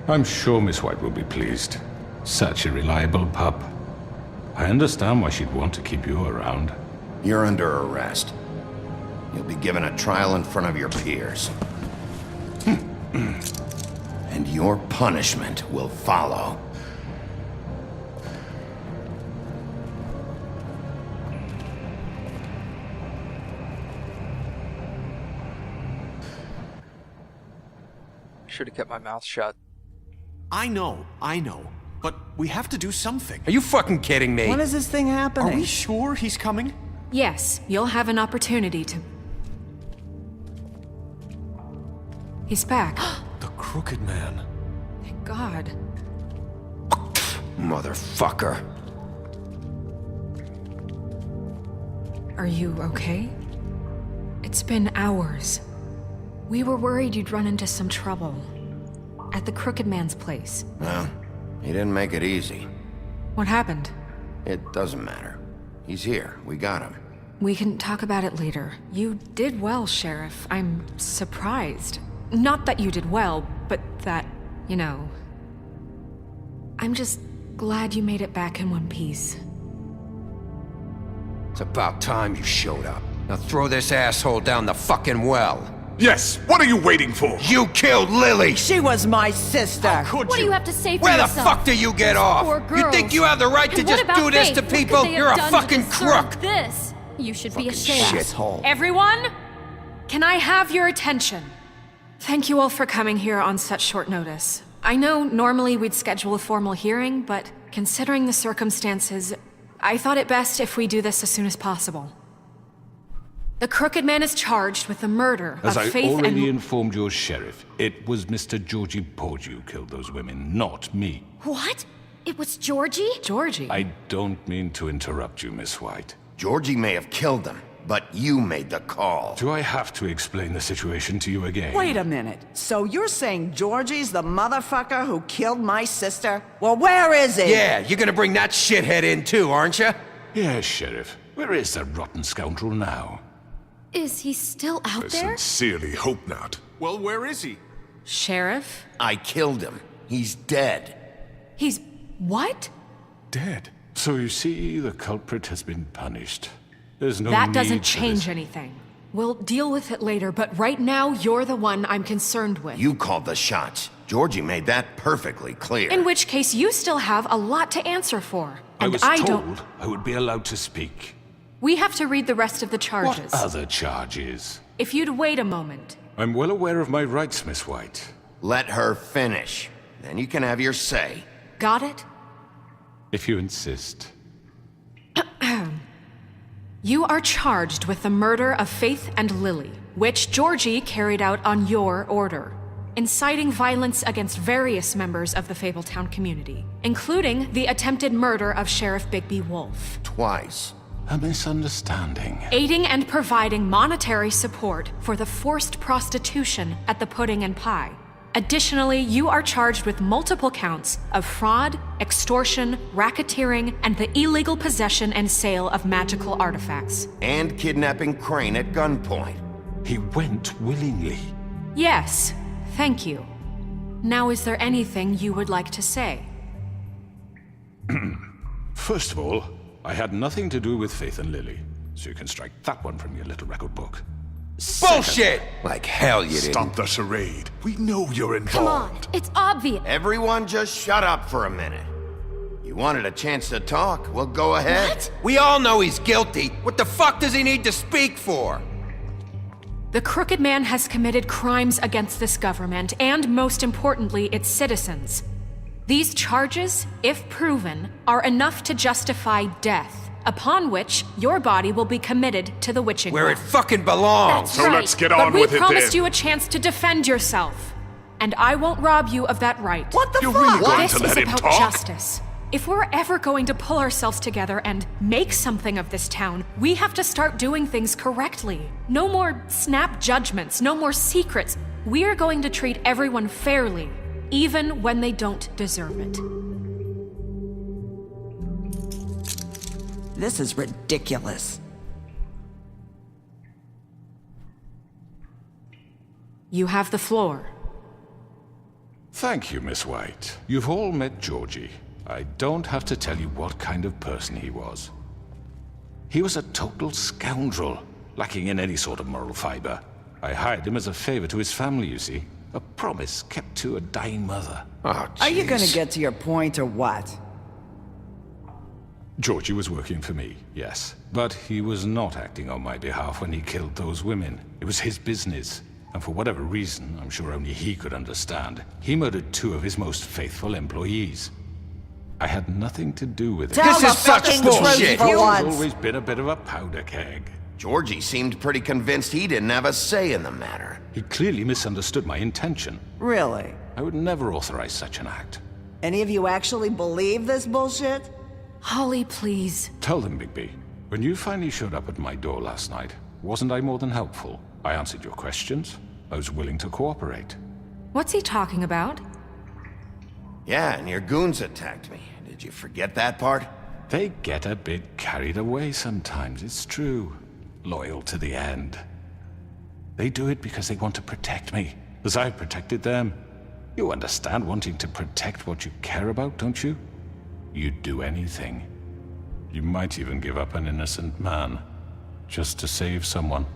I'm sure Miss White will be pleased. Such a reliable pup. I understand why she'd want to keep you around. You're under arrest. You'll be given a trial in front of your peers. And your punishment will follow. Should have kept my mouth shut. I know. But we have to do something. Are you fucking kidding me? When is this thing happening? Are we sure he's coming? Yes, you'll have an opportunity to... He's back. The Crooked Man. Thank God. Motherfucker. Are you okay? It's been hours. We were worried you'd run into some trouble. At the Crooked Man's place. Well, he didn't make it easy. What happened? It doesn't matter. He's here. We got him. We can talk about it later. You did well, Sheriff. I'm surprised. Not that you did well, but that, you know... I'm just glad you made it back in one piece. It's about time you showed up. Now throw this asshole down the fucking well. Yes, what are you waiting for? You killed Lily! She was my sister. How could What do you? you have to say for Where the yourself? fuck do you get off? Poor You girls. think you have the right to And what just about do this Faith? to What could people? they have You're a done to fucking deserve crook! This. You should be ashamed. Shithole. Everyone, can I have your attention? Thank you all for coming here on such short notice. I know normally we'd schedule a formal hearing, but considering the circumstances, I thought it best if we do this as soon as possible. The Crooked Man is charged with the murder As of I Faith already and... informed your sheriff, it was Mr. Georgie Porge who killed those women, not me. What? It was Georgie? Georgie? I don't mean to interrupt you, Miss White. Georgie may have killed them, but you made the call. Do I have to explain the situation to you again? Wait a minute. So you're saying Georgie's the motherfucker who killed my sister? Well, where is he? Yeah, you're gonna bring that shithead in too, aren't you? Yes, Sheriff. Where is the rotten scoundrel now? Is he still out I there? sincerely hope not. Well, where is he? Sheriff? I killed him. He's dead. He's... what? Dead. So you see, the culprit has been punished. There's no That need doesn't for change this. anything. We'll deal with it later, but right now, you're the one I'm concerned with. You called the shots. Georgie made that perfectly clear. In which case, you still have a lot to answer for. I And was I told don't... I would be allowed to speak. We have to read the rest of the charges. What other charges? If you'd wait a moment. I'm well aware of my rights, Miss White. Let her finish. Then you can have your say. Got it? If you insist. You are charged with the murder of Faith and Lily, which Georgie carried out on your order, inciting violence against various members of the Fabletown community, including the attempted murder of Sheriff Bigby Wolf. Twice. A misunderstanding. Aiding and providing monetary support for the forced prostitution at the Pudding and Pie. Additionally, you are charged with multiple counts of fraud, extortion, racketeering, and the illegal possession and sale of magical artifacts. And kidnapping Crane at gunpoint. He went willingly. Yes, thank you. Now, is there anything you would like to say? First of all, I had nothing to do with Faith and Lily, so you can strike that one from your little record book. Bullshit! Like hell you didn't. Stop the charade. We know you're involved. Come on, it's obvious. Everyone just shut up for a minute. You wanted a chance to talk? Well, go ahead. What? We all know he's guilty. What the fuck does he need to speak for? The Crooked Man has committed crimes against this government and, most importantly, its citizens. These charges, if proven, are enough to justify death, upon which your body will be committed to the witching Where well. it fucking belongs. That's So right. let's get But on we with it promised then. you a chance to defend yourself, and I won't rob you of that right. What the You're fuck? really going This to is let him about talk? justice. If we're ever going to pull ourselves together and make something of this town, we have to start doing things correctly. No more snap judgments, no more secrets. We are going to treat everyone fairly, even when they don't deserve it. This is ridiculous. You have the floor. Thank you, Miss White. You've all met Georgie. I don't have to tell you what kind of person he was. He was a total scoundrel, lacking in any sort of moral fiber. I hired him as a favor to his family, you see. A promise kept to a dying mother. Oh, Are you gonna jeez. get to your point or what? Georgie was working for me, yes. But he was not acting on my behalf when he killed those women. It was his business. And for whatever reason, I'm sure only he could understand, he murdered 2 of his most faithful employees. I had nothing to do with it. Tell This the is such fucking bullshit. truth for He's once. always been a bit of a powder keg. Georgie seemed pretty convinced he didn't have a say in the matter. He clearly misunderstood my intention. Really? I would never authorize such an act. Any of you actually believe this bullshit? Holly, please. Tell them, Bigby. When you finally showed up at my door last night, wasn't I more than helpful? I answered your questions. I was willing to cooperate. What's he talking about? Yeah, and your goons attacked me. Did you forget that part? They get a bit carried away sometimes, it's true. Loyal to the end. They do it because they want to protect me, as I've protected them. You understand wanting to protect what you care about, don't you? You'd do anything. You might even give up an innocent man, just to save someone.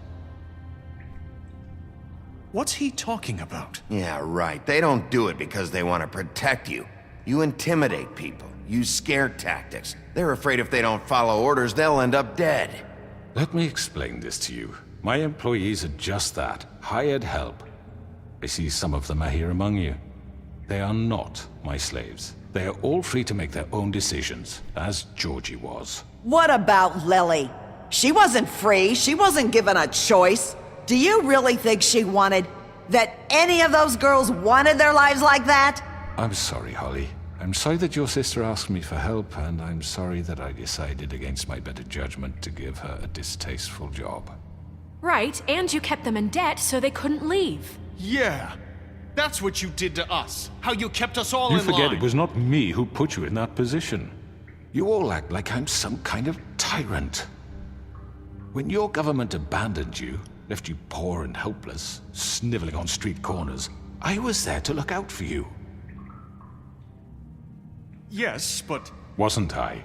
What's he talking about? Yeah, right. They don't do it because they want to protect you. You intimidate people, use scare tactics. They're afraid if they don't follow orders, they'll end up dead. Let me explain this to you. My employees are just that, hired help. I see some of them are here among you. They are not my slaves. They are all free to make their own decisions, as Georgie was. What about Lily? She wasn't free. She wasn't given a choice. Do you really think she wanted... that any of those girls wanted their lives like that? I'm sorry, Holly. I'm sorry that your sister asked me for help, and I'm sorry that I decided against my better judgment to give her a distasteful job. Right, and you kept them in debt so they couldn't leave. Yeah. That's what you did to us. How you kept us all You in forget line. it was not me who put you in that position. You all act like I'm some kind of tyrant. When your government abandoned you, left you poor and helpless, sniveling on street corners, I was there to look out for you. Yes, but... Wasn't I?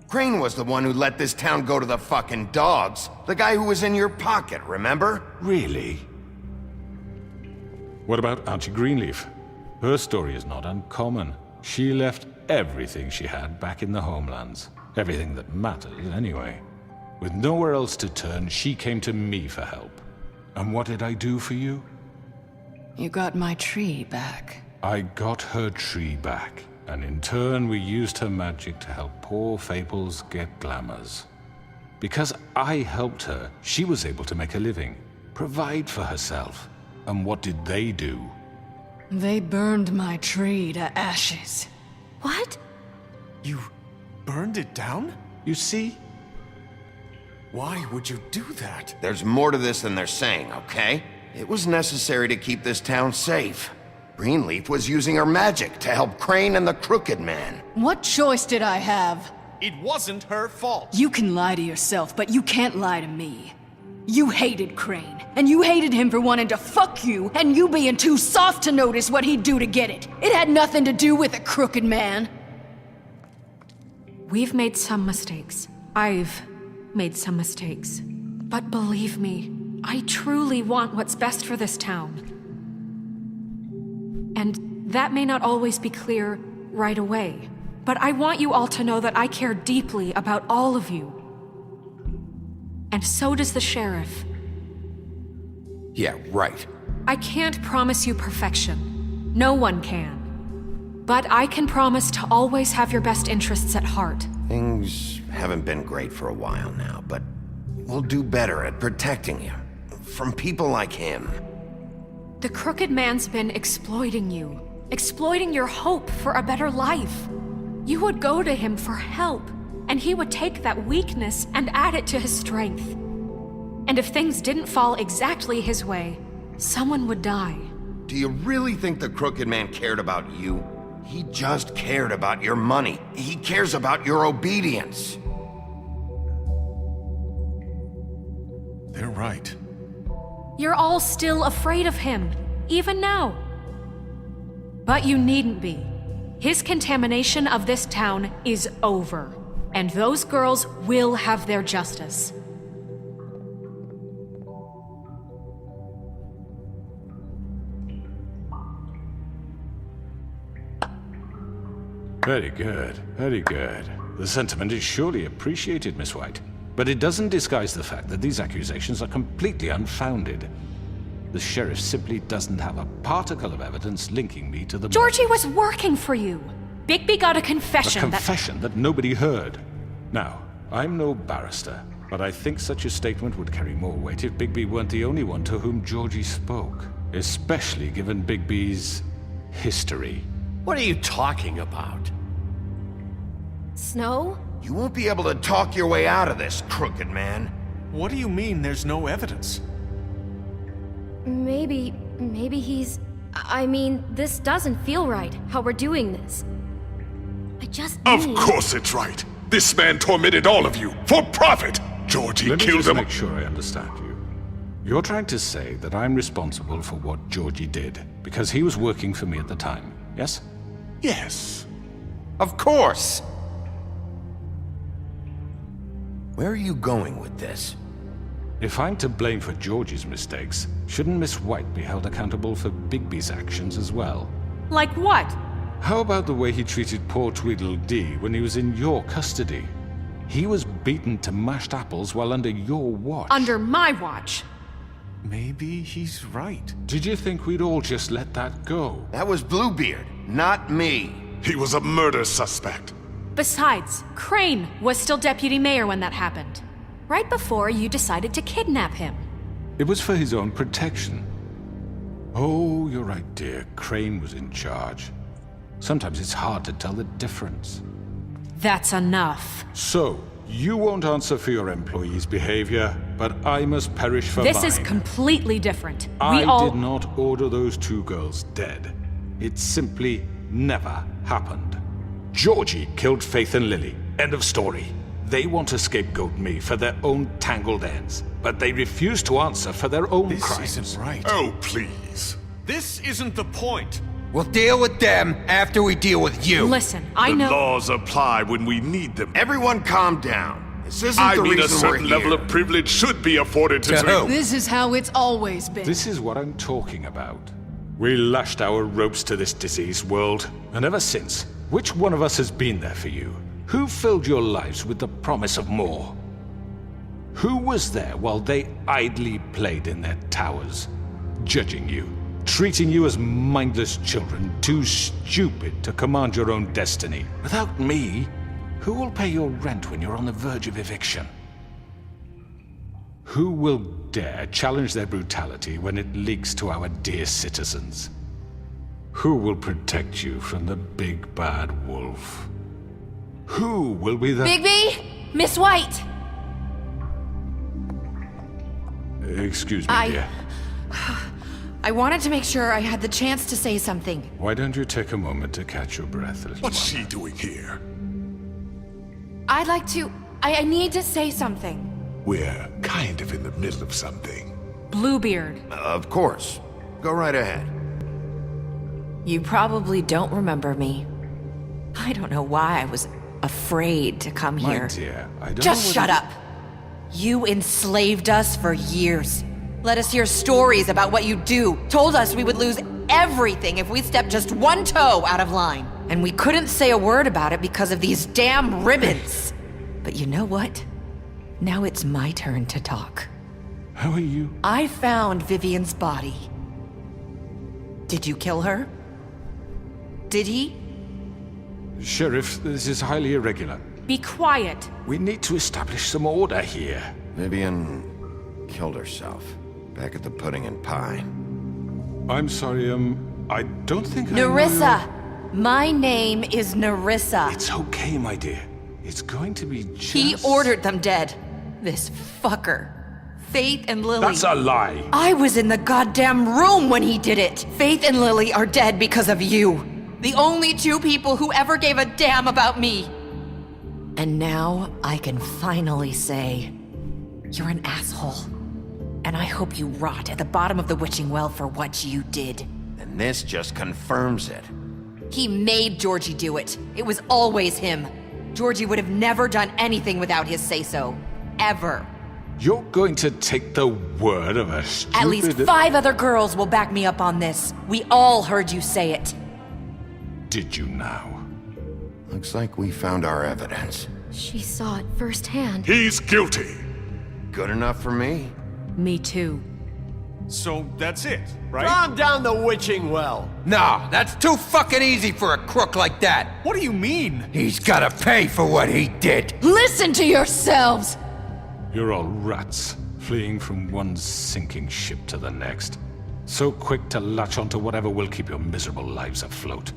Crane was the one who let this town go to the fucking dogs. The guy who was in your pocket, remember? Really? What about Auntie Greenleaf? Her story is not uncommon. She left everything she had back in the homelands. Everything that mattered, anyway. With nowhere else to turn, she came to me for help. And what did I do for you? You got my tree back. I got her tree back, and in turn we used her magic to help poor Fables get glamours. Because I helped her, she was able to make a living, provide for herself. And what did they do? They burned my tree to ashes. What? You burned it down? You see? Why would you do that? There's more to this than they're saying, okay? It was necessary to keep this town safe. Greenleaf was using her magic to help Crane and the Crooked Man. What choice did I have? It wasn't her fault. You can lie to yourself, but you can't lie to me. You hated Crane, and you hated him for wanting to fuck you, and you being too soft to notice what he'd do to get it. It had nothing to do with a crooked man. We've made some mistakes. I've made some mistakes. But believe me, I truly want what's best for this town. And that may not always be clear right away. But I want you all to know that I care deeply about all of you. And so does the sheriff. Yeah, right. I can't promise you perfection. No one can. But I can promise to always have your best interests at heart. Things haven't been great for a while now, but we'll do better at protecting you. From people like him. The Crooked Man's been exploiting you. Exploiting your hope for a better life. You would go to him for help, and he would take that weakness and add it to his strength. And if things didn't fall exactly his way, someone would die. Do you really think the Crooked Man cared about you? He just cared about your money. He cares about your obedience. They're right. You're all still afraid of him, even now. But you needn't be. His contamination of this town is over, and those girls will have their justice. Very good, very good. The sentiment is surely appreciated, Miss White. But it doesn't disguise the fact that these accusations are completely unfounded. The sheriff simply doesn't have a particle of evidence linking me to the Georgie murders. was working for you. Bigby got a confession A confession that nobody heard. Now, I'm no barrister, but I think such a statement would carry more weight if Bigby weren't the only one to whom Georgie spoke. Especially given Bigby's history. What are you talking about? Snow? You won't be able to talk your way out of this, crooked man. What do you mean there's no evidence? Maybe he's... I mean, this doesn't feel right, how we're doing this. I just Of need... course it's right. This man tormented all of you for profit. Georgie Let me killed just him. make sure I understand you. You're trying to say that I'm responsible for what Georgie did because he was working for me at the time, yes? Yes. Of course! Where are you going with this? If I'm to blame for Georgie's mistakes, shouldn't Miss White be held accountable for Bigby's actions as well? Like what? How about the way he treated poor Tweedledee when he was in your custody? He was beaten to mashed apples while under your watch. Under my watch. Maybe he's right. Did you think we'd all just let that go? That was Bluebeard, not me. He was a murder suspect. Besides, Crane was still deputy mayor when that happened. Right before you decided to kidnap him. It was for his own protection. Oh, you're right, dear. Crane was in charge. Sometimes it's hard to tell the difference. That's enough. So, you won't answer for your employees' behavior, but I must perish for This mine. is completely different. I did not order those two girls dead. It simply never happened. Georgie killed Faith and Lily. End of story. They want to scapegoat me for their own tangled ends, but they refuse to answer for their own This crimes. isn't right. Oh, please. This isn't the point. We'll deal with them after we deal with you. Listen, I The know... laws apply when we need them. Everyone calm down. This isn't I the mean, a reason we're certain here. level of privilege should be afforded to To who? This is how it's always been. This is what I'm talking about. We lashed our ropes to this diseased world, and ever since, which one of us has been there for you? Who filled your lives with the promise of more? Who was there while they idly played in their towers, judging you, treating you as mindless children, too stupid to command your own destiny? Without me, who will pay your rent when you're on the verge of eviction? Who will dare challenge their brutality when it leaks to our dear citizens? Who will protect you from the big bad wolf? Who will be the... Bigby! Miss White! Excuse me, dear. I wanted to make sure I had the chance to say something. Why don't you take a moment to catch your breath a little What's while? she doing here? I'd like to... I need to say something. We're kind of in the middle of something. Bluebeard. Of course. Go right ahead. You probably don't remember me. I don't know why I was afraid to come My here. dear, I don't Just know shut whether- up. You enslaved us for years. Let us hear stories about what you do. Told us we would lose everything if we stepped just one toe out of line. And we couldn't say a word about it because of these damn ribbons. But you know what? Now it's my turn to talk. How are you? I found Vivian's body. Did you kill her? Did he? Sheriff, this is highly irregular. Be quiet. We need to establish some order here. Vivian killed herself. Back at the Pudding and Pie. I'm sorry, I don't think I know Nerissa! My name is Nerissa. It's okay, my dear. It's going to be just... He ordered them dead. This fucker. Faith and Lily. That's a lie. I was in the goddamn room when he did it. Faith and Lily are dead because of you. The only two people who ever gave a damn about me. And now I can finally say, you're an asshole. And I hope you rot at the bottom of the witching well for what you did. and this just confirms it. He made Georgie do it. It was always him. Georgie would have never done anything without his say-so. Ever. You're going to take the word of a stupid... At least 5 other girls will back me up on this. We all heard you say it. Did you now? Looks like we found our evidence. She saw it firsthand. He's guilty. Good enough for me. Me too. So that's it, right? Calm down the witching well. No, that's too fucking easy for a crook like that. What do you mean? He's gotta pay for what he did. Listen to yourselves! You're all rats, fleeing from one sinking ship to the next. So quick to latch onto whatever will keep your miserable lives afloat.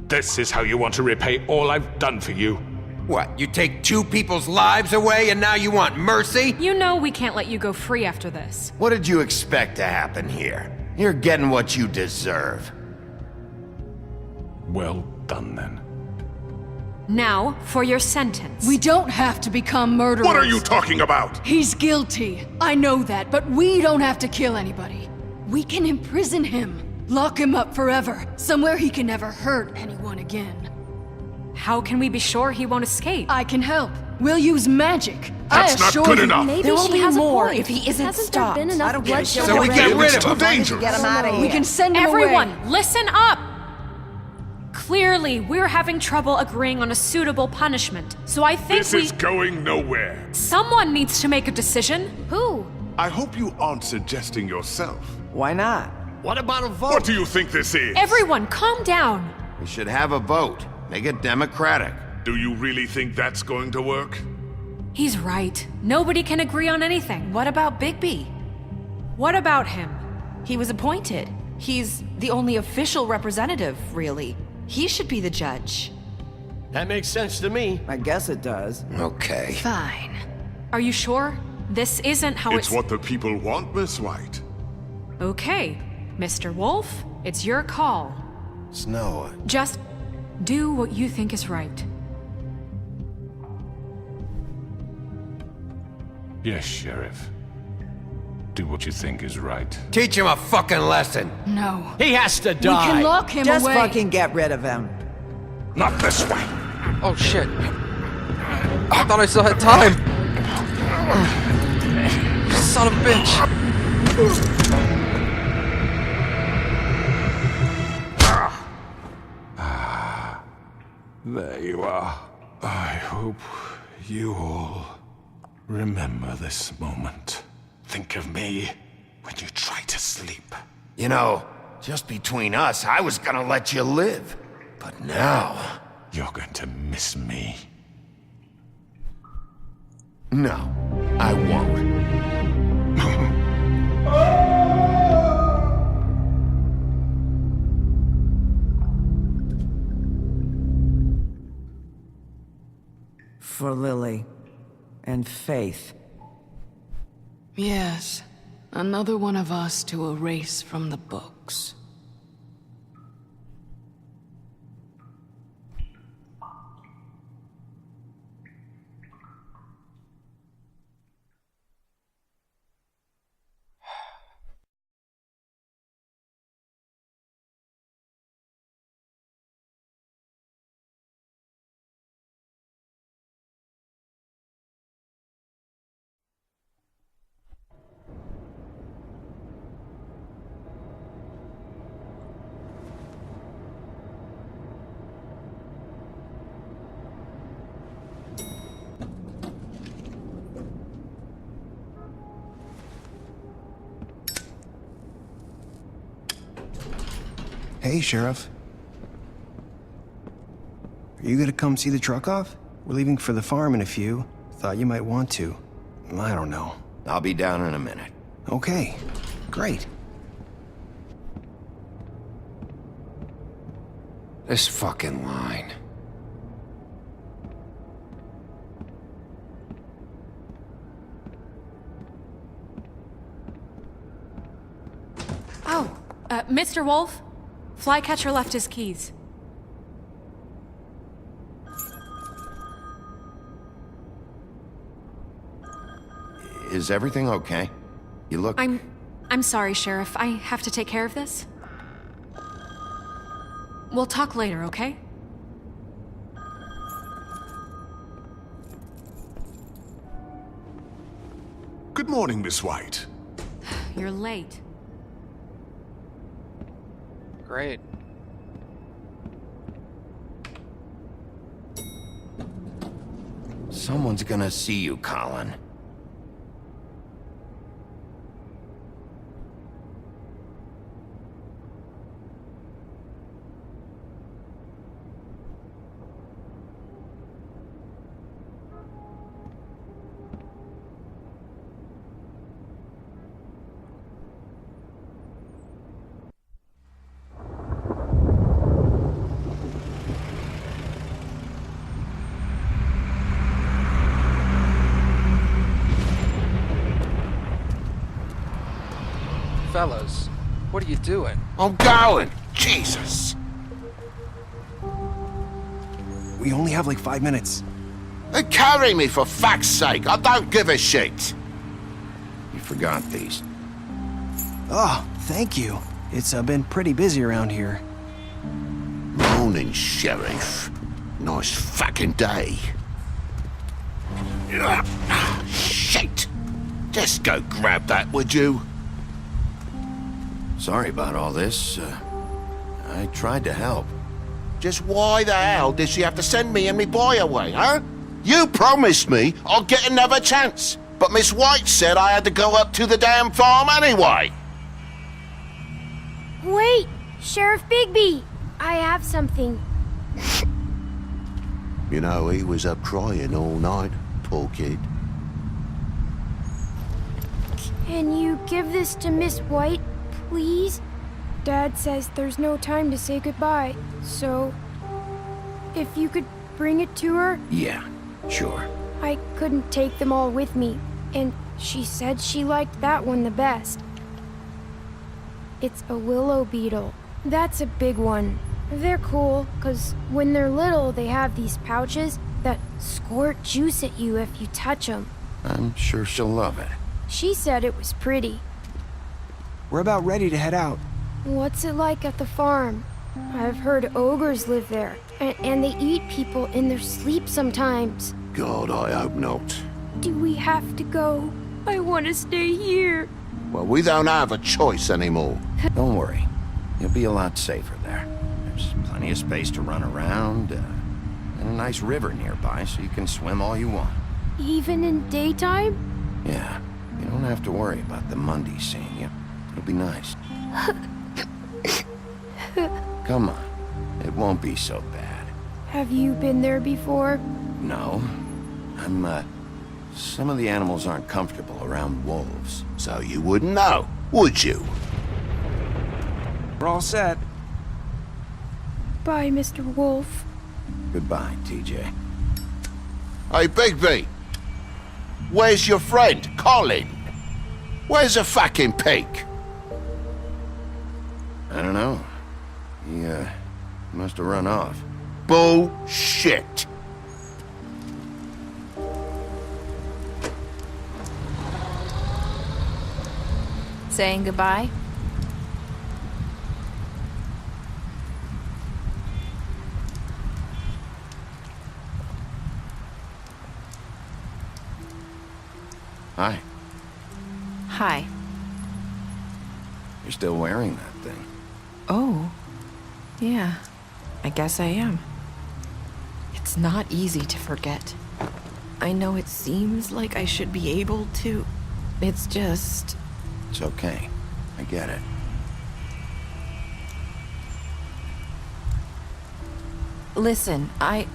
This is how you want to repay all I've done for you? What, you take 2 people's lives away and now you want mercy? You know we can't let you go free after this. What did you expect to happen here? You're getting what you deserve. Well done, then. Now, for your sentence. We don't have to become murderers. What are you talking about? He's guilty. I know that, but we don't have to kill anybody. We can imprison him. Lock him up forever, somewhere he can never hurt anyone again. How can we be sure he won't escape? I can help. We'll use magic. That's not good enough. Maybe There will she be has more a point. if he isn't Hasn't stopped. there been I enough don't give a shit. bloodshed So we get already? rid It's of too him. dangerous. Get him out of here. We can send him Everyone, away. listen up! Clearly, we're having trouble agreeing on a suitable punishment, so I think This is going nowhere. Someone needs to make a decision. Who? I hope you aren't suggesting yourself. Why not? What about a vote? What do you think this is? Everyone, calm down. We should have a vote. Make it democratic. Do you really think that's going to work? He's right. Nobody can agree on anything. What about Bigby? What about him? He was appointed. He's the only official representative, really. He should be the judge. That makes sense to me. I guess it does. Okay. Fine. Are you sure? This isn't how It's what the people want, Miss White. Okay, Mr. Wolf, it's your call. Snow, Just do what you think is right. Yes, Sheriff. Do what you think is right. Teach him a fucking lesson. No. He has to We die. can lock him Just away. fucking get rid of him. Not this way! Oh shit. I thought I still had time. Son of a bitch. There you are. I hope you all remember this moment. Think of me when you try to sleep. you know, just between us, I was gonna let you live. But now, You're going to miss me. no, I won't. For Lily and Faith. Yes. Another one of us to erase from the books. Hey, Sheriff. Are you gonna come see the truck off? We're leaving for the farm in a few. Thought you might want to. I don't know. I'll be down in a minute. Okay, great. This fucking line. Oh, Mr. Wolf? Flycatcher left his keys. Is everything okay? You look... I'm sorry, Sheriff. I have to take care of this. We'll talk later, okay? Good morning, Miss White. You're late. Great. Someone's gonna see you, Colin. Fellas, what are you doing? I'm going! Jesus! We only have like 5 minutes. Carry me, for fuck's sake! I don't give a shit! You forgot these. Oh, thank you. It's been pretty busy around here. Morning, Sheriff. Nice fucking day. Shit! Just go grab that, would you? Sorry about all this. I tried to help. Just why the hell did she have to send me and me boy away, huh? You promised me I'd get another chance, but Miss White said I had to go up to the damn farm anyway. Wait! Sheriff Bigby! I have something. You know, he was up crying all night, poor kid. Can you give this to Miss White, please? Dad says there's no time to say goodbye, so if you could bring it to her? Yeah, sure. I couldn't take them all with me, and she said she liked that one the best. It's a willow beetle. That's a big one. They're cool, 'cause when they're little, they have these pouches that squirt juice at you if you touch them. I'm sure she'll love it. She said it was pretty. We're about ready to head out. What's it like at the farm? I've heard ogres live there, and they eat people in their sleep sometimes. God, I hope not. Do we have to go? I want to stay here. Well, we don't have a choice anymore. Don't worry. You'll be a lot safer there. There's plenty of space to run around, and a nice river nearby so you can swim all you want. Even in daytime? Yeah, you don't have to worry about the Mundy seeing you. It'll be nice. Come on. It won't be so bad. Have you been there before? No. Some of the animals aren't comfortable around wolves. So you wouldn't know, would you? We're all set. Bye, Mr. Wolf. Goodbye, TJ. Hey, Bigby! Where's your friend, Colin? Where's the fucking pig? I don't know. He, must have run off. Bullshit! Saying goodbye? Hi. Hi. You're still wearing that thing. Oh. Yeah. I guess I am. It's not easy to forget. I know it seems like I should be able to. It's just... It's okay. I get it. Listen, I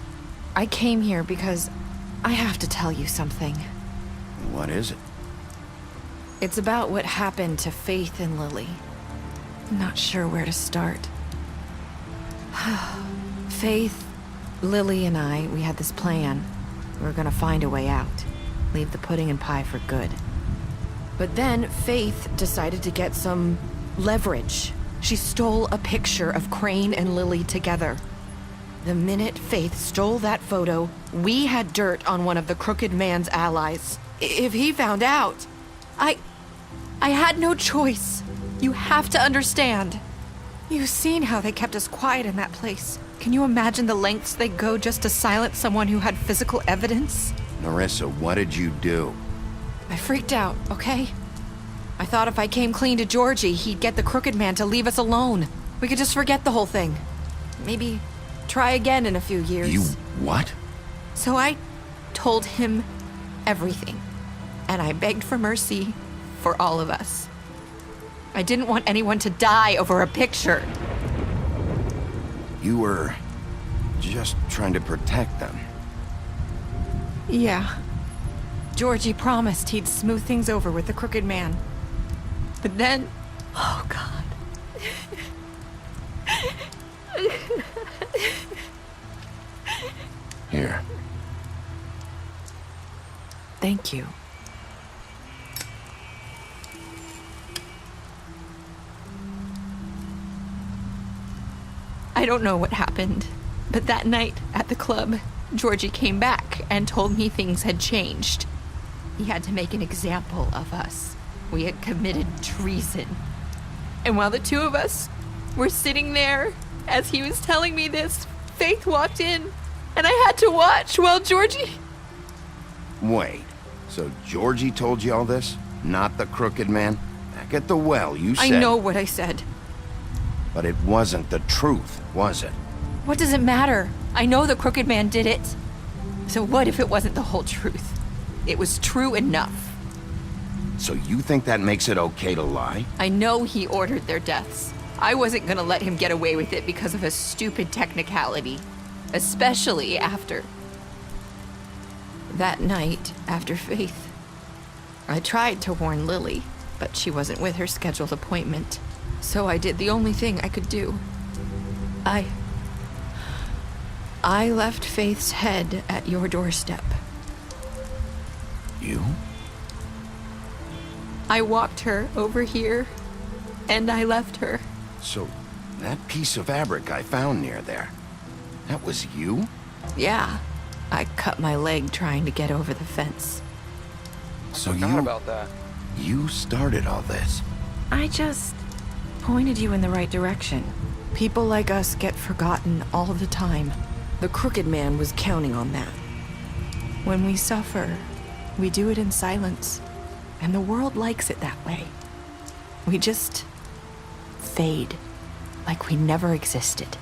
came here because I have to tell you something. What is it? It's about what happened to Faith and Lily. I'm not sure where to start. Faith, Lily, and I, we had this plan. We were gonna find a way out. Leave the pudding and pie for good. But then Faith decided to get some leverage. She stole a picture of Crane and Lily together. The minute Faith stole that photo, we had dirt on one of the crooked man's allies. If he found out, I had no choice. You have to understand. You've seen how they kept us quiet in that place. Can you imagine the lengths they'd go just to silence someone who had physical evidence? Nerissa, what did you do? I freaked out, okay? I thought if I came clean to Georgie, he'd get the Crooked Man to leave us alone. We could just forget the whole thing. Maybe try again in a few years. You what? So I told him everything. And I begged for mercy for all of us. I didn't want anyone to die over a picture. You were just trying to protect them. Yeah. Georgie promised he'd smooth things over with the Crooked Man. But then... Oh, God. Here. Thank you. I don't know what happened, but that night at the club, Georgie came back and told me things had changed. He had to make an example of us. We had committed treason. And while the two of us were sitting there, as he was telling me this, Faith walked in, and I had to watch while Georgie... Wait, so Georgie told you all this? Not the Crooked Man? Back at the well, you said... I know what I said. But it wasn't the truth, was it? What does it matter? I know the Crooked Man did it. So what if it wasn't the whole truth? It was true enough. So you think that makes it okay to lie? I know he ordered their deaths. I wasn't gonna let him get away with it because of a stupid technicality. Especially after... that night, after Faith. I tried to warn Lily, but she wasn't with her scheduled appointment. So I did the only thing I could do. I left Faith's head at your doorstep. You? I walked her over here, and I left her. So, that piece of fabric I found near there, that was you? Yeah. I cut my leg trying to get over the fence. So Forgot about that. You started all this. I just pointed you in the right direction. People like us get forgotten all the time. The Crooked Man was counting on that. When we suffer, we do it in silence, and the world likes it that way. We just fade, like we never existed.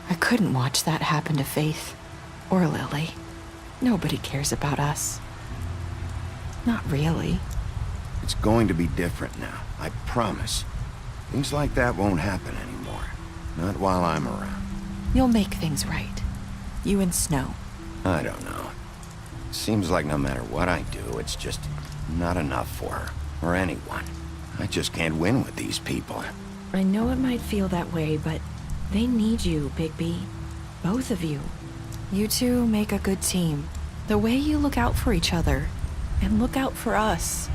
I couldn't watch that happen to Faith, or Lily. Nobody cares about us. Not really. It's going to be different now, I promise. Things like that won't happen anymore. Not while I'm around. You'll make things right. You and Snow. I don't know. Seems like no matter what I do, it's just not enough for her, or anyone. I just can't win with these people. I know it might feel that way, but they need you, Bigby. Both of you. You two make a good team. The way you look out for each other, and look out for us.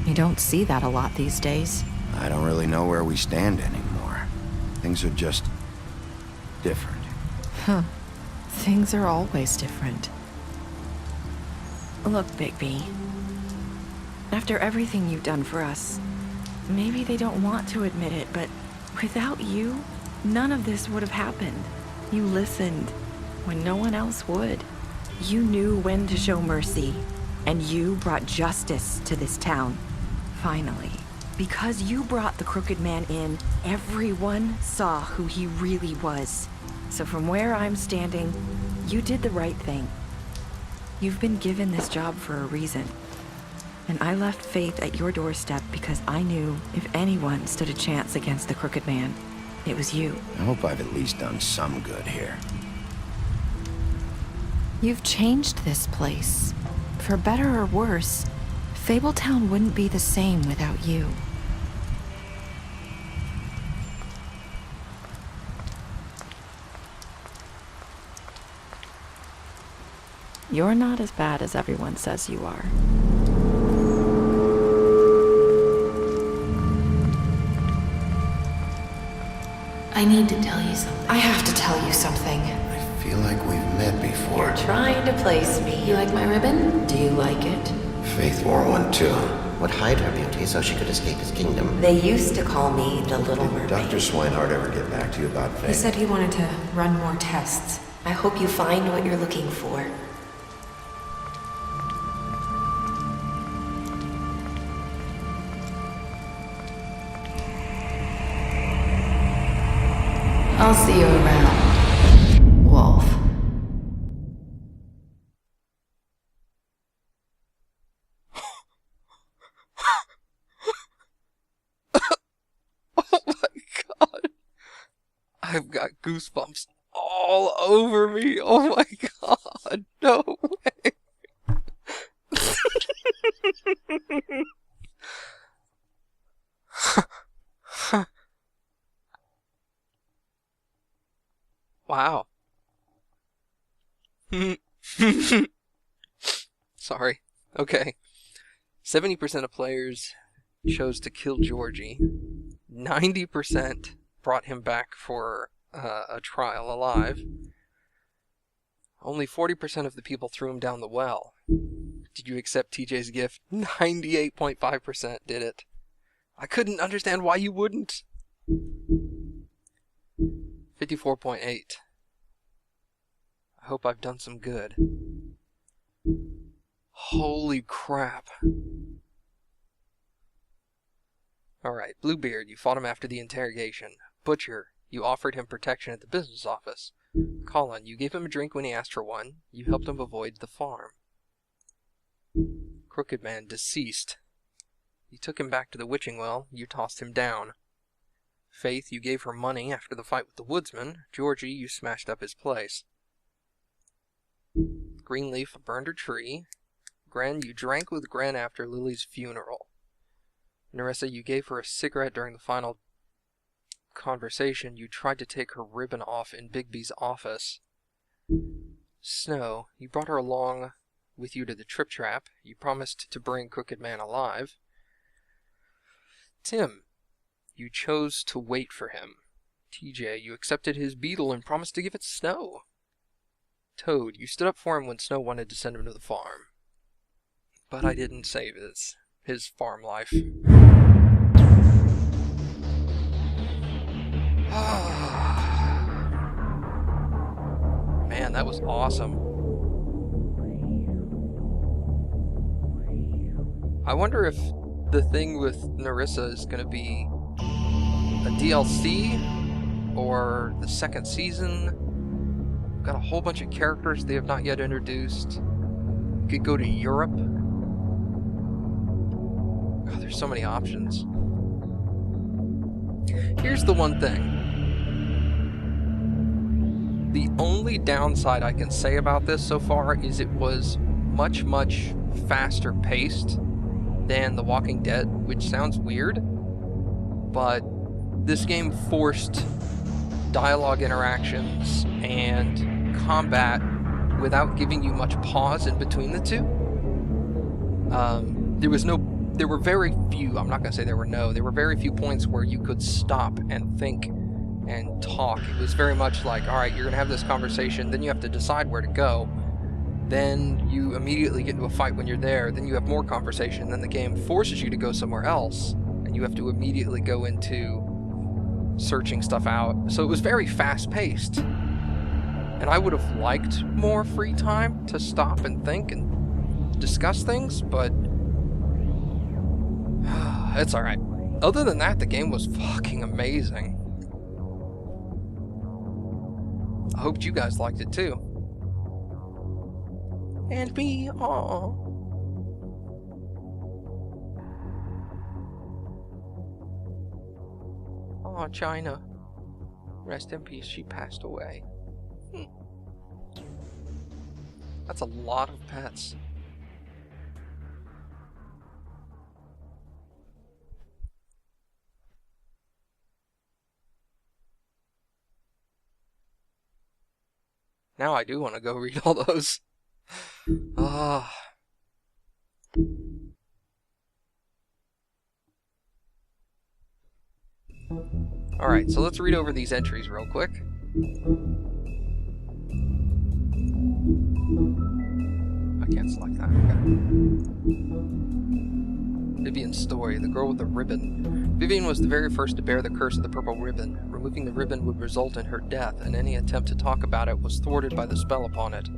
You don't see that a lot these days. I don't really know where we stand anymore. Things are just... different. Huh. Things are always different. Look, Bigby. After everything you've done for us, maybe they don't want to admit it, but without you, none of this would have happened. You listened when no one else would. You knew when to show mercy, and you brought justice to this town. Finally. Because you brought the Crooked Man in, everyone saw who he really was. So from where I'm standing, you did the right thing. You've been given this job for a reason. And I left Faith at your doorstep because I knew if anyone stood a chance against the Crooked Man, it was you. I hope I've at least done some good here. You've changed this place. For better or worse, Fabletown wouldn't be the same without you. You're not as bad as everyone says you are. I need to tell you something. I have to tell you something. I feel like we've met before. You're trying to place me. You like my ribbon? Do you like it? Faith wore one too. would hide her beauty so she could escape his kingdom. They used to call me the Little Mermaid. Dr. Swinehart ever get back to you about Faye? He said he wanted to run more tests. I hope you find what you're looking for. I'll see you around, Wolf. Oh my god. I've got goosebumps all over me. Oh my god. No way. Wow. Sorry. Okay. 70% of players chose to kill Georgie. 90% brought him back for a trial alive. Only 40% of the people threw him down the well. Did you accept TJ's gift? 98.5% did it. I couldn't understand why you wouldn't. 54.8. I hope I've done some good. Holy crap. Alright, Bluebeard, you fought him after the interrogation. Butcher, you offered him protection at the business office. Colin, you gave him a drink when he asked for one. You helped him avoid the farm. Crooked Man, deceased. You took him back to the witching well. You tossed him down. Faith, you gave her money after the fight with the woodsman. Georgie, you smashed up his place. Greenleaf burned her tree. Gren, you drank with Gren after Lily's funeral. Nerissa, you gave her a cigarette during the final conversation. You tried to take her ribbon off in Bigby's office. Snow, you brought her along with you to the Trip Trap. You promised to bring Crooked Man alive. Tim, you chose to wait for him. TJ, you accepted his beetle and promised to give it Snow. Toad, you stood up for him when Snow wanted to send him to the farm. But I didn't save his farm life. Man, that was awesome. I wonder if the thing with Nerissa is going to be a DLC or the second season. We've got a whole bunch of characters they have not yet introduced. You could go to Europe. God, there's so many options. Here's the one thing. The only downside I can say about this so far is it was much, much faster paced than The Walking Dead, which sounds weird, but this game forced dialogue interactions and combat without giving you much pause in between the two. There were very few, I'm not going to say there were very few points where you could stop and think and talk. It was very much like, alright, you're going to have this conversation, then you have to decide where to go. Then you immediately get into a fight when you're there, then you have more conversation, then the game forces you to go somewhere else, and you have to immediately go into searching stuff out. So it was very fast-paced. And I would have liked more free time to stop and think and discuss things, but it's alright. Other than that, the game was fucking amazing. I hoped you guys liked it too. And me, aww. Aw, China. Rest in peace, she passed away. That's a lot of pets. Now I do want to go read all those. Alright, so let's read over these entries real quick. I can't select that. Okay. Vivian's story, the girl with the ribbon. Vivian was the very first to bear the curse of the purple ribbon. Removing the ribbon would result in her death, and any attempt to talk about it was thwarted by the spell upon it.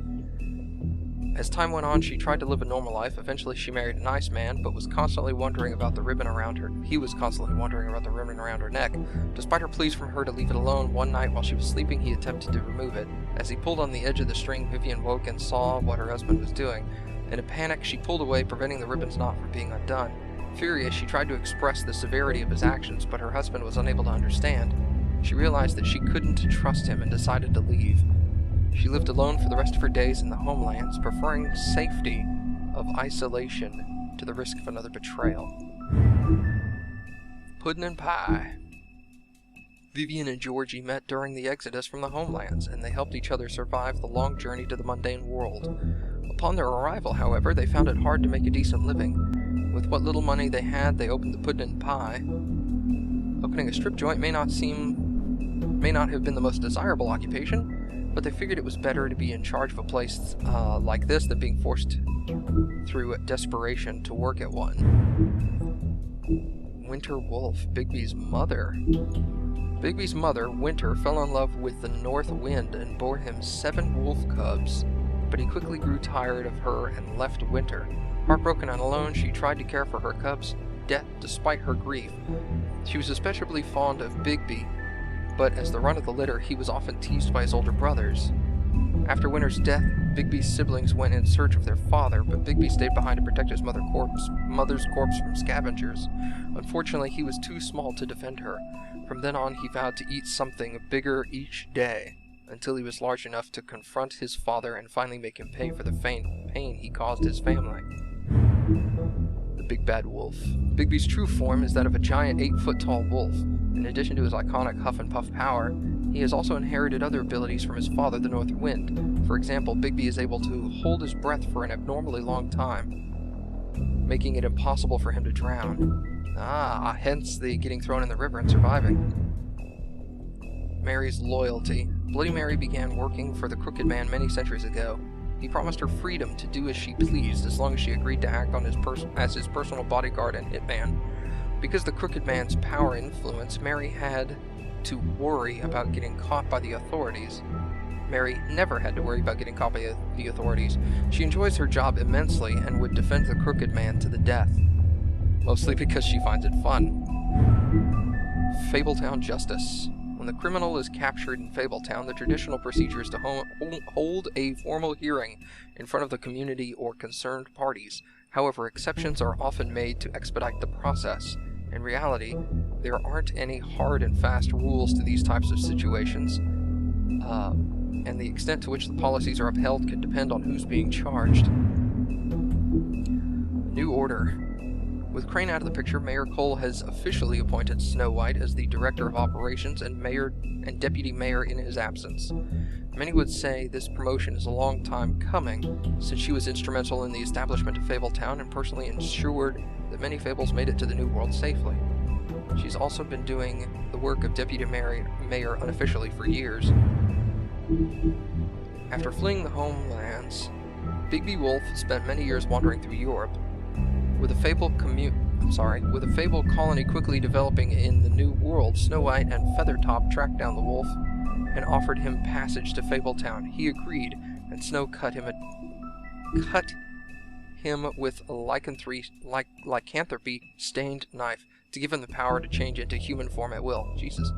As time went on, she tried to live a normal life. Eventually, she married a nice man, but was constantly wondering about the ribbon around her. He was constantly wondering about the ribbon around her neck. Despite her pleas from her to leave it alone, one night while she was sleeping, he attempted to remove it. As he pulled on the edge of the string, Vivian woke and saw what her husband was doing. In a panic, she pulled away, preventing the ribbon's knot from being undone. Furious, she tried to express the severity of his actions, but her husband was unable to understand. She realized that she couldn't trust him and decided to leave. She lived alone for the rest of her days in the homelands, preferring safety of isolation to the risk of another betrayal. Puddin' and Pie. Vivian and Georgie met during the exodus from the homelands, and they helped each other survive the long journey to the mundane world. Upon their arrival, however, they found it hard to make a decent living. With what little money they had, they opened the Puddin' and Pie. Opening a strip joint may not have been the most desirable occupation, but they figured it was better to be in charge of a place like this than being forced through desperation to work at one. Winter Wolf, Bigby's mother. Bigby's mother, Winter, fell in love with the North Wind and bore him 7 wolf cubs, but he quickly grew tired of her and left Winter. Heartbroken and alone, she tried to care for her cubs, despite her grief. She was especially fond of Bigby, but as the run of the litter, he was often teased by his older brothers. After Winter's death, Bigby's siblings went in search of their father, but Bigby stayed behind to protect his mother's corpse from scavengers. Unfortunately, he was too small to defend her. From then on, he vowed to eat something bigger each day, until he was large enough to confront his father and finally make him pay for the pain he caused his family. The Big Bad Wolf. Bigby's true form is that of a giant 8-foot-tall wolf. In addition to his iconic huff and puff power, he has also inherited other abilities from his father, the North Wind. For example, Bigby is able to hold his breath for an abnormally long time, making it impossible for him to drown. Hence the getting thrown in the river and surviving. Mary's loyalty. Bloody Mary began working for the Crooked Man many centuries ago. He promised her freedom to do as she pleased as long as she agreed to act on as his personal bodyguard and hitman. Because the Crooked Man's power influence, Mary had to worry about getting caught by the authorities. Mary never had to worry about getting caught by the authorities. She enjoys her job immensely and would defend the Crooked Man to the death. Mostly because she finds it fun. Fabletown Justice. When the criminal is captured in Fabletown, the traditional procedure is to hold a formal hearing in front of the community or concerned parties. However, exceptions are often made to expedite the process. In reality, there aren't any hard and fast rules to these types of situations, and the extent to which the policies are upheld could depend on who's being charged. New Order. With Crane out of the picture, Mayor Cole has officially appointed Snow White as the Director of Operations and Deputy Mayor in his absence. Many would say this promotion is a long time coming, since she was instrumental in the establishment of Fabletown and personally ensured that many Fables made it to the New World safely. She's also been doing the work of Deputy Mayor unofficially for years. After fleeing the homelands, Bigby Wolf spent many years wandering through Europe. With a Fable colony quickly developing in the New World, Snow White and Feathertop tracked down the wolf and offered him passage to Fabletown. He agreed, and Snow cut him with a lycanthropy-stained knife to give him the power to change into human form at will. Jesus.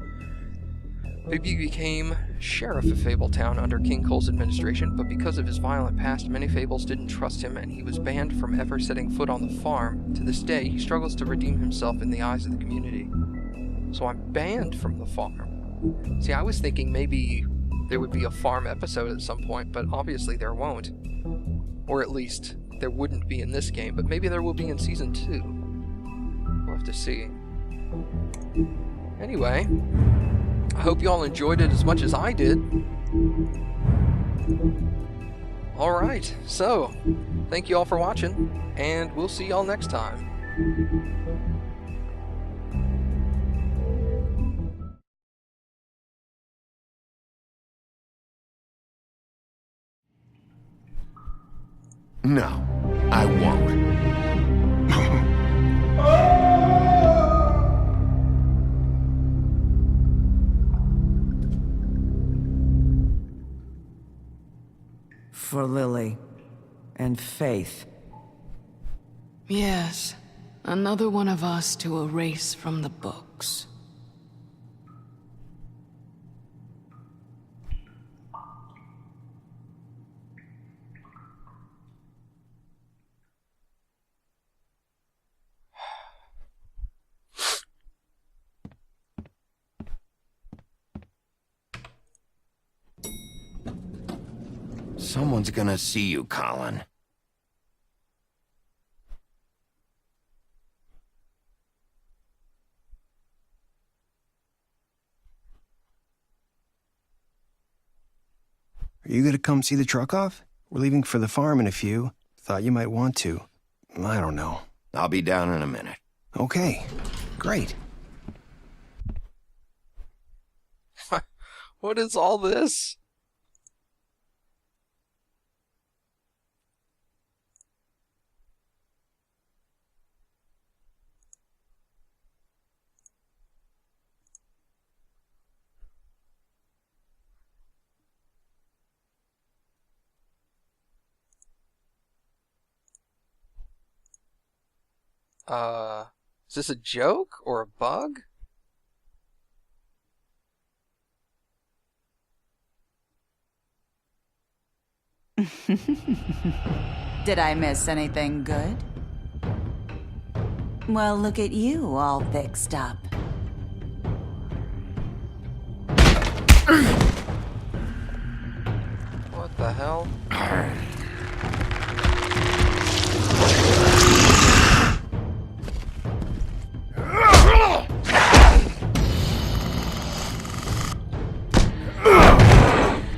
Bigby became sheriff of Fabletown under King Cole's administration, but because of his violent past, many Fables didn't trust him, and he was banned from ever setting foot on the farm. To this day, he struggles to redeem himself in the eyes of the community. So I'm banned from the farm. See, I was thinking maybe there would be a farm episode at some point, but obviously there won't. Or at least, there wouldn't be in this game, but maybe there will be in Season 2. We'll have to see. Anyway, I hope you all enjoyed it as much as I did. Alright, so, thank you all for watching, and we'll see y'all next time. No, I won't. For Lily. And Faith. Yes. Another one of us to erase from the books. Someone's gonna see you, Colin. Are you gonna come see the truck off? We're leaving for the farm in a few. Thought you might want to. I don't know. I'll be down in a minute. Okay, great. What is all this? Is this a joke or a bug? Did I miss anything good? Well, look at you, all fixed up. What the hell?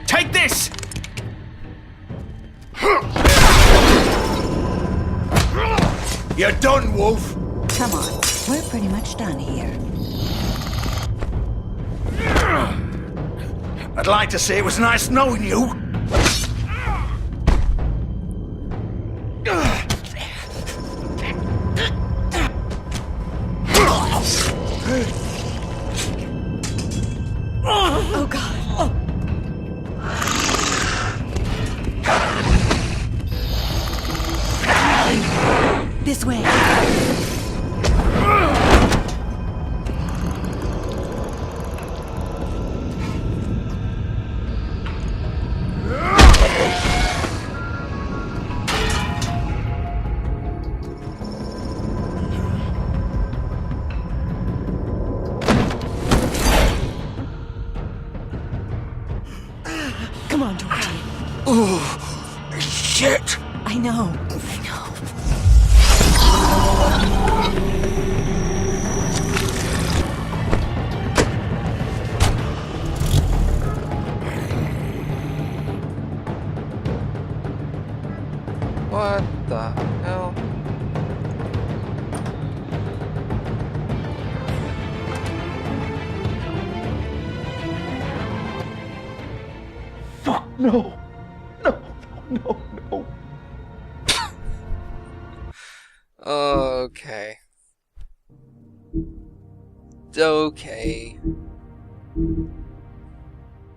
Take this! You're done, Wolf. Come on, we're pretty much done here. I'd like to say it was nice knowing you. Oh, God. Oh. This way. Come on, Georgie. Oh, shit. I know. What the hell? Fuck, no. No, no, no. Okay. Okay.